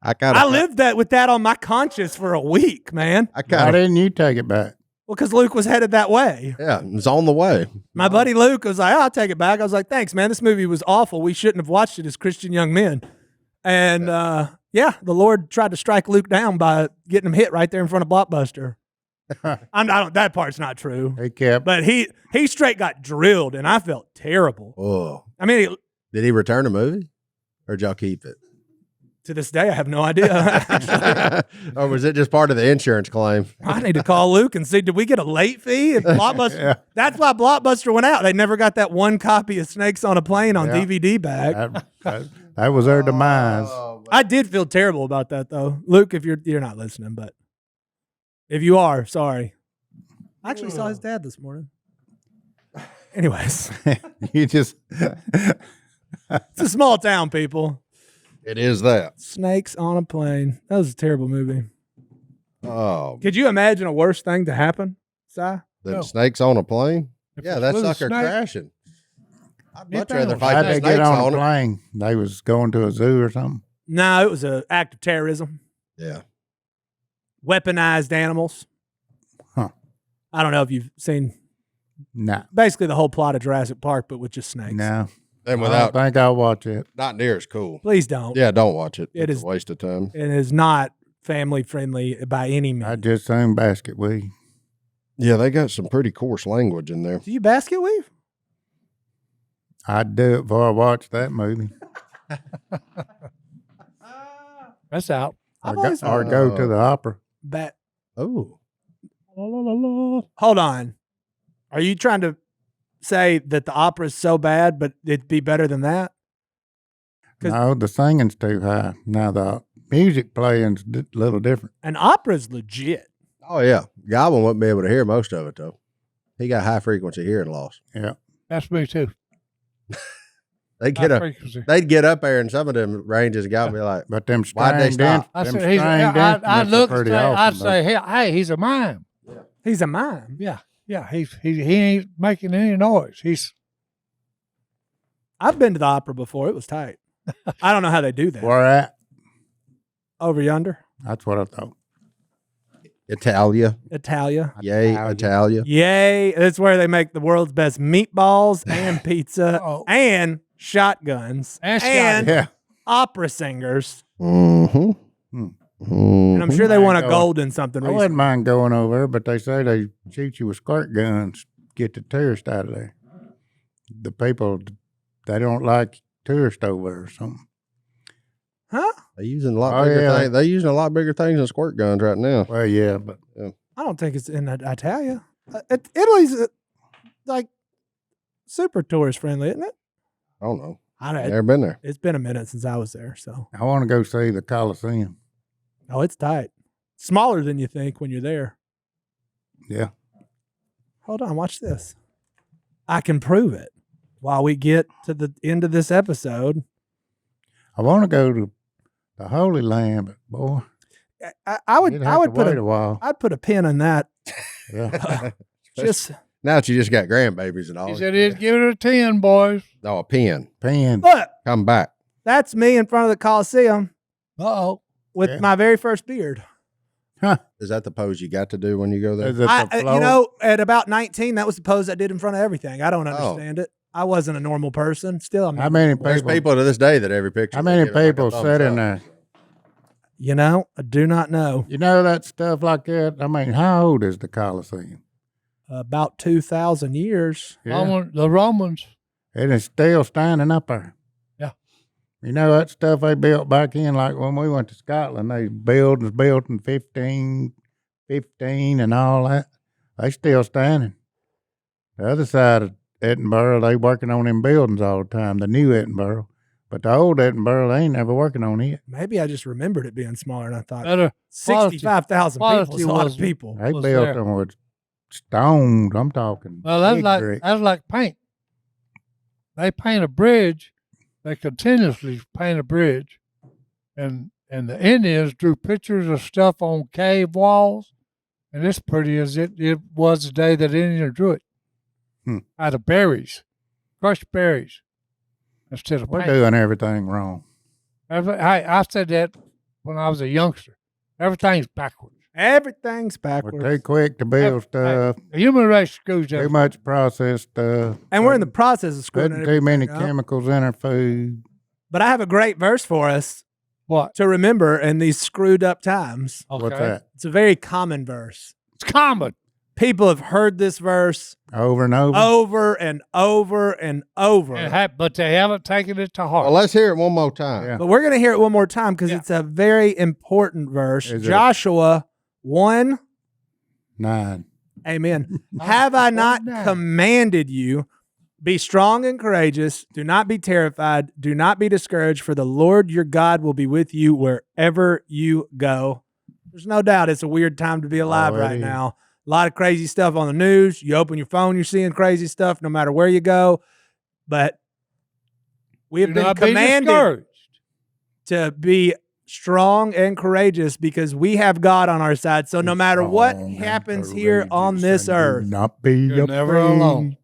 I lived that with that on my conscience for a week, man. I Why kind of. didn't you take it back? Well, because Luke was headed that way. Yeah, it's on the way. My buddy Luke was like, I'll take it back. I was like, thanks, man. This movie was awful. We shouldn't have watched it as Christian young men. And yeah, the Lord tried to strike Luke down by getting him hit right there in front of Blockbuster. That part's not true. He kept. But he straight got drilled, and I felt terrible. Oh, I mean, did he return the movie, or did y'all keep it? to this day, I have no idea. Actually, Or was it just part of the insurance claim? I need to call Luke and see, did we get a late fee? If Blockbuster, Yeah. That's why Blockbuster went out. They never got that one copy of Snakes on a Plane on Yeah. DVD back. That was their demise. Oh, I did feel terrible about that, though. Luke, if you're not listening, but if you are, sorry. I actually saw his dad this morning. Anyways, You just. it's a small town, people. it is that. Snakes on a Plane. That was a terrible movie. Oh, Could you imagine a worse thing to happen, Si? the No. snakes on a plane? If Yeah, it that was a sucker snake- crashing. I'd Get much rather down. fight How'd the they snakes get on on a it. plane? They was going to a zoo or something. No, it was an act of terrorism. Yeah. Weaponized animals. Huh. I don't know if you've seen Nah. basically the whole plot of Jurassic Park, but with just snakes. No. And I without, don't think I'll watch it. not near as cool. Please don't. Yeah, don't watch it. It It's is- a waste of time. It is not family friendly by any means. I just seen basket weave. Yeah, they got some pretty coarse language in there. Do you basket weave? I'd do it before I watched that movie. That's out. I've Or always- go to the opera. Oh, Hold on. Are you trying to say that the opera is so bad, but it'd be better than that? 'Cause- No, the singing's too high. Now the music playing's a little different. An opera's legit. oh yeah. Godwin wouldn't be able to hear most of it though. He got high frequency hearing loss. Yeah. That's me too. They get High up. frequency. They'd get up there, and some of them ranges got me like, But them Why'd they stringed stop? I them said, stringed I'd instruments are look and pretty say, I'd awesome. say, hey, he's a mime. He's a mime. Yeah. He ain't making any noise. I've been to the opera before. It was tight. I don't know how they do that. Where at? Over yonder, That's what I thought. Italia. Italia. Yay, Italia. Yay! That's where they make the world's best meatballs and pizza Uh-oh. and shotguns And Yeah. opera singers. Mm-hmm. And I'm sure they won a Go. gold in something I recently. wouldn't mind going over there, but they say they shoot you with squirt guns, get the tourists out of there. The people, they don't like tourists over there or something. Huh? They're using a lot Oh, bigger yeah. things. They're using a lot bigger things than squirt guns right now. Well, yeah, but I don't think it's in Italia. Italy's like super tourist friendly, isn't it? I don't know. I don't know. Never been there. It's been a minute since I was there, so I want to go see the Coliseum. it's tight. Smaller than you think when you're there. Yeah. Hold on, watch this. I can prove it while we get to the end of this episode. I want to go to the Holy Land, but boy, I would you'd I have would to put wait a while. I'd put a pin on that. Yeah. Just Now that you just got grandbabies and all. he said he'd give it a 10, boys. No, a pen. Pen. look, Come back. that's me in front of the Coliseum Uh-oh. with Yeah. my very first beard. Is that the pose you got to do when you go there? Is it the You float? know, at about 19, that was the pose I did in front of everything. I don't Oh. understand it. I wasn't a normal person. Still, I'm How not. many There's people? people to this day that every picture. How they many give it like a people thumbs sit in up. there? You know, I do not know. You know that stuff like that. I mean, how old is the Coliseum? About 2,000 years. Yeah. The Romans. And it's still standing up there. Yeah. You know that stuff they built back in, like when we went to Scotland, they buildings built in 1515 and all that. They still standing. The other side of Edinburgh, they working on them buildings all the time, the new Edinburgh. But the old Edinburgh, they ain't never working on it. Maybe I just remembered it being smaller and I thought Better 65,000 people is quality a lot was- of people. They Was built there. them with stones. I'm talking. Well, that's big like brick. paint. They paint a bridge. They continuously paint a bridge, and the Indians drew pictures of stuff on cave walls, and it's pretty as it was the day that Indians drew it. Out of berries, crushed berries, instead of We're paint. doing everything wrong. I said that when I was a youngster. Everything's backwards. Everything's We're backwards. too quick to build stuff. The human race screws Too everything. much processed stuff. And we're in the process of screwing Putting too many everything up. chemicals in our food. But I have a great verse for us What? to remember in these screwed up times. Okay. What's that? It's a very common verse. It's common. People have heard this verse Over and over. over and over and over. But they haven't taken it to heart. Well, let's hear it one more time. Yeah. But we're going to hear it one more time because Yeah. it's a very important verse. Is it? Joshua 1, 9. amen. Have I not 1:9. commanded you? Be strong and courageous. Do not be terrified. Do not be discouraged, for the Lord your God will be with you wherever you go. There's no doubt it's a weird time to be alive Oh, it right is. now. A lot of crazy stuff on the news. You open your phone, you're seeing crazy stuff no matter where you go. But we have Do been not be commanded discouraged. to be strong and courageous because we have God on our side. So no matter what Strong and happens here on courageous this and do earth, not be You're afraid. never alone.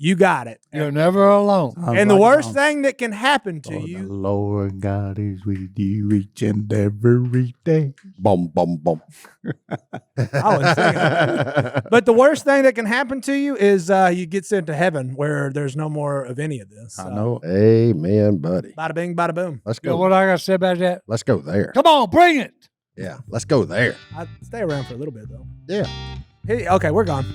you got it. You're never alone. And the worst thing that can happen to The you, Lord God is with you each and every day. Boom, boom, boom. I was singing. But the worst thing that can happen to you is you get sent to heaven where there's no more of any of this. I know. Amen, buddy. Bada bing, bada boom. Let's You know go. what I got to say about that? Let's go there. Come on, bring it. Yeah, let's go there. I stay around for a little bit though. Yeah. Hey, okay, we're gone.